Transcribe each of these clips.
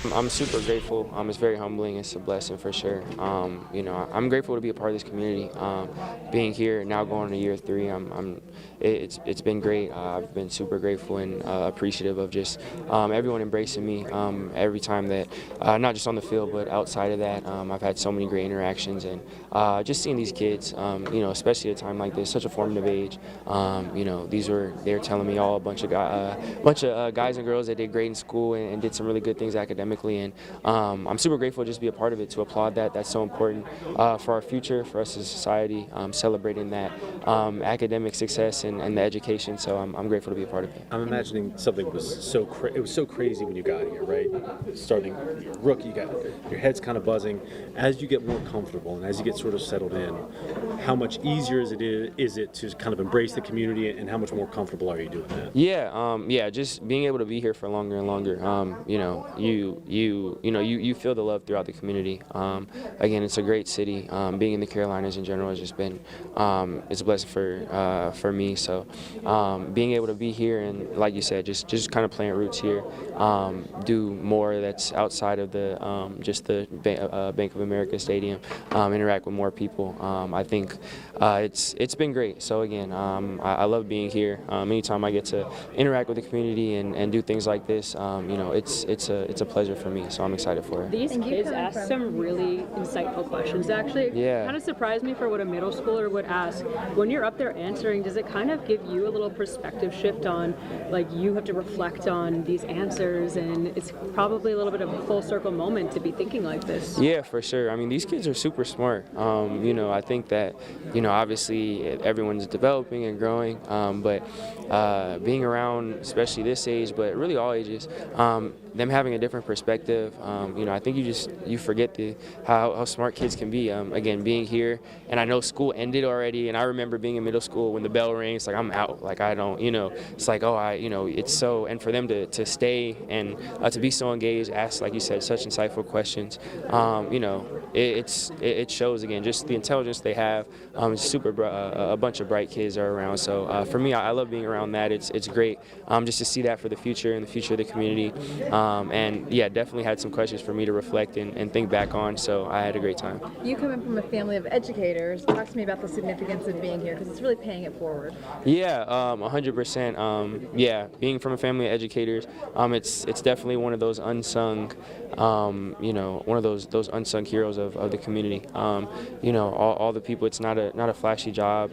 I'm super grateful. It's very humbling. It's a blessing for sure. I'm grateful to be a part of this community. Being here now, going to year 3, it's been great. I've been super grateful and appreciative of just everyone embracing me every time that, not just on the field but outside of that. I've had so many great interactions, and just seeing these kids, especially at a time like this, such a formative age. They're telling me all a bunch of guys and girls that did great in school and did some really good things academically, and I'm super grateful to just be a part of it, to applaud that. That's so important for our future, for us as a society, celebrating that academic success and the education. So I'm grateful to be a part of it. I'm imagining something was it was so crazy when you got here, right? Starting your rookie, your head's kind of buzzing. As you get more comfortable and as you get sort of settled in, how much easier is it to kind of embrace the community, and how much more comfortable are you doing that? Yeah, just being able to be here for longer and longer. You feel the love throughout the community. Again, it's a great city. Being in the Carolinas in general has just been it's a blessing for me. So being able to be here and, like you said, just kind of plant roots here, do more that's outside of the just the Bank of America Stadium, interact with more people. I think it's been great. So again, I love being here. Anytime I get to interact with the community and do things like this, it's a pleasure for me. So I'm excited for it. These kids ask some really insightful questions. Actually, kind of surprised me for what a middle schooler would ask. When you're up there answering, does it kind of give you a little perspective shift on, like, you have to reflect on these answers, and it's probably a little bit of a full circle moment to be thinking like this? Yeah, for sure. I mean, these kids are super smart. I think that, obviously everyone's developing and growing, but being around, especially this age, but really all ages, them having a different perspective, I think you forget how smart kids can be. Again, being here, and I know school ended already, and I remember being in middle school when the bell rings, like, I'm out, like, I don't, it's like, it's so, and for them to stay and to be so engaged, ask, like you said, such insightful questions, it shows, again, just the intelligence they have. It's super, a bunch of bright kids are around, so for me, I love being around that. It's great just to see that for the future and the future of the community. And yeah, definitely had some questions for me to reflect and think back on, so I had a great time. You come in from a family of educators. Talk to me about the significance of being here, because it's really paying it forward. Yeah, 100%. Being from a family of educators, it's definitely one of those unsung, one of those unsung heroes of the community. All the people. It's not a flashy job.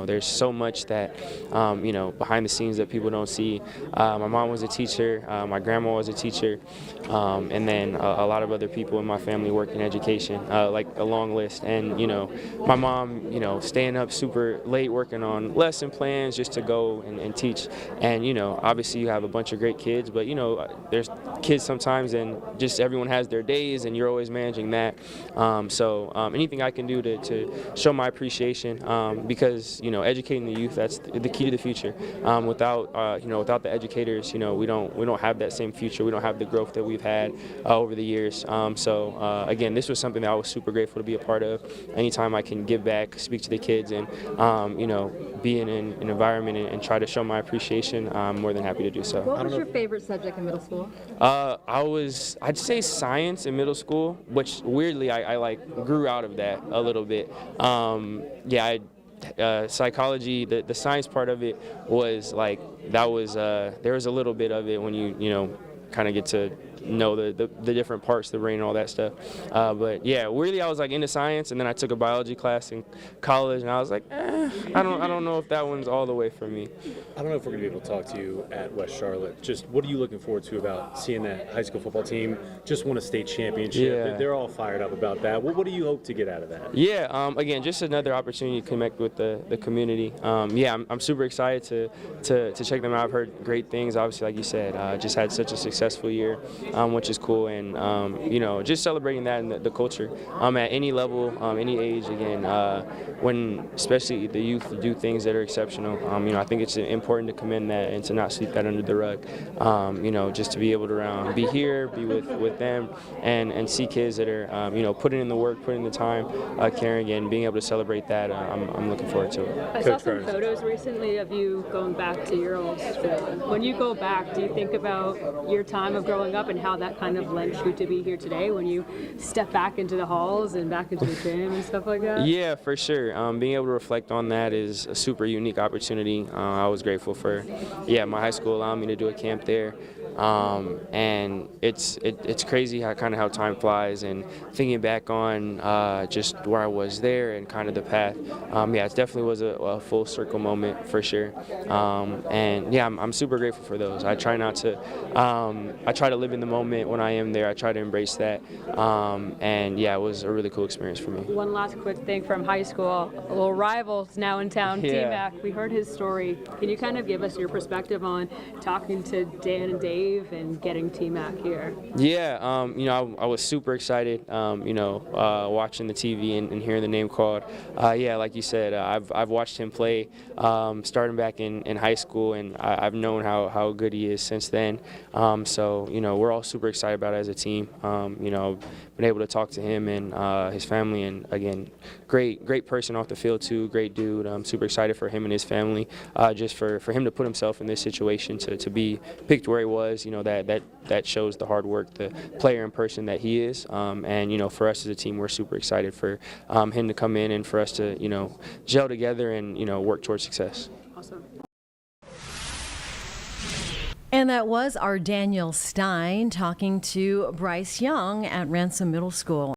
There's so much that behind the scenes that people don't see. My mom was a teacher. My grandma was a teacher, and then a lot of other people in my family work in education, like a long list. And my mom, staying up super late working on lesson plans just to go and teach. And obviously you have a bunch of great kids, but there's kids sometimes, and just everyone has their days, and you're always managing that. So anything I can do to show my appreciation, because educating the youth, that's the key to the future. Without the educators, we don't have that same future. We don't have the growth that we've had over the years. Again, this was something that I was super grateful to be a part of. Anytime I can give back, speak to the kids, and be in an environment and try to show my appreciation, I'm more than happy to do so. What was your favorite subject in middle school? I'd say science in middle school, which weirdly I grew out of that a little bit. Psychology, the science part of it was like, there was a little bit of it when you kind of get to know the different parts of the brain and all that stuff. But yeah, weirdly I was like into science, and then I took a biology class in college, and I was like, I don't know if that one's all the way for me. I don't know if we're going to be able to talk to you at West Charlotte. Just what are you looking forward to about seeing that high school football team just won a state championship? Yeah. They're all fired up about that. What do you hope to get out of that? Yeah, again, just another opportunity to connect with the community. I'm super excited to check them out. I've heard great things, obviously, like you said. Just had such a successful year, which is cool, and just celebrating that and the culture at any level, any age. Again, when especially the youth do things that are exceptional, I think it's important to commend that and to not sweep that under the rug. Just to be able to be here, be with them, and see kids that are putting in the work, putting in the time, caring, and being able to celebrate that. I'm looking forward to it. I saw some photos recently of you going back to your old school. When you go back, do you think about your time of growing up and how that kind of led you to be here today when you step back into the halls and back into the gym and stuff like that? Yeah, for sure. Being able to reflect on that is a super unique opportunity. I was grateful for, my high school allowing me to do a camp there. And it's crazy how time flies, and thinking back on just where I was there and kind of the path. It definitely was a full circle moment for sure. I'm super grateful for those. I try to live in the moment when I am there. I try to embrace that. It was a really cool experience for me. One last quick thing from high school. A little rival's now in town, TMAC. We heard his story. Can you kind of give us your perspective on talking to Dan and Dave and getting TMAC here? Yeah, I was super excited, watching the TV and hearing the name called. Like you said, I've watched him play starting back in high school, and I've known how good he is since then. We're all super excited about it as a team. Been able to talk to him and his family, and again, great person off the field too, great dude. I'm super excited for him and his family, just for him to put himself in this situation to be picked where he was. That shows the hard work, the player and person that he is. For us as a team, we're super excited for him to come in and for us to gel together and work towards success. Awesome. And that was our Daniel Stein talking to Bryce Young at Ransom Middle School.